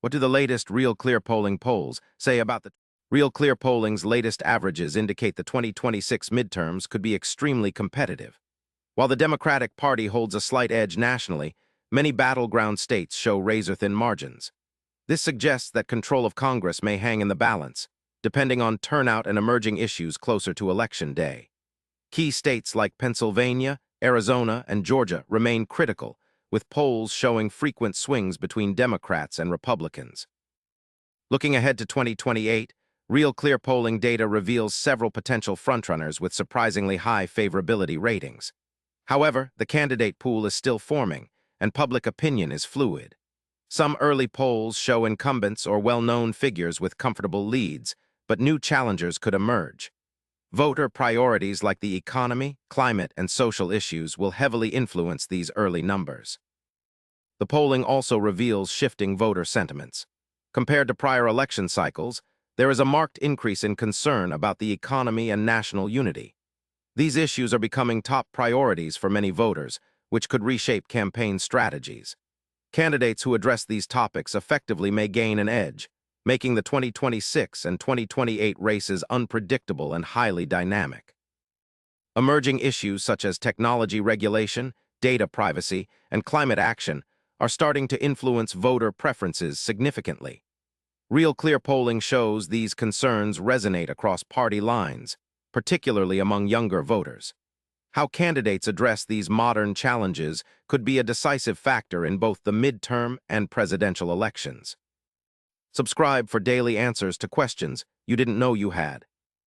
What do the latest RealClearPolling polls say about the RealClearPolling's latest averages indicate the 2026 midterms could be extremely competitive. While the Democratic Party holds a slight edge nationally, many battleground states show razor-thin margins. This suggests that control of Congress may hang in the balance, depending on turnout and emerging issues closer to Election Day. Key states like Pennsylvania, Arizona, and Georgia remain critical, with polls showing frequent swings between Democrats and Republicans. Looking ahead to 2028, RealClearPolling data reveals several potential frontrunners with surprisingly high favorability ratings. However, the candidate pool is still forming, and public opinion is fluid. Some early polls show incumbents or well-known figures with comfortable leads, but new challengers could emerge. Voter priorities like the economy, climate, and social issues will heavily influence these early numbers. The polling also reveals shifting voter sentiments. Compared to prior election cycles, there is a marked increase in concern about the economy and national unity. These issues are becoming top priorities for many voters, which could reshape campaign strategies. Candidates who address these topics effectively may gain an edge, making the 2026 and 2028 races unpredictable and highly dynamic. Emerging issues such as technology regulation, data privacy, and climate action are starting to influence voter preferences significantly. RealClearPolling shows these concerns resonate across party lines, particularly among younger voters. How candidates address these modern challenges could be a decisive factor in both the midterm and presidential elections. Subscribe for daily answers to questions you didn't know you had.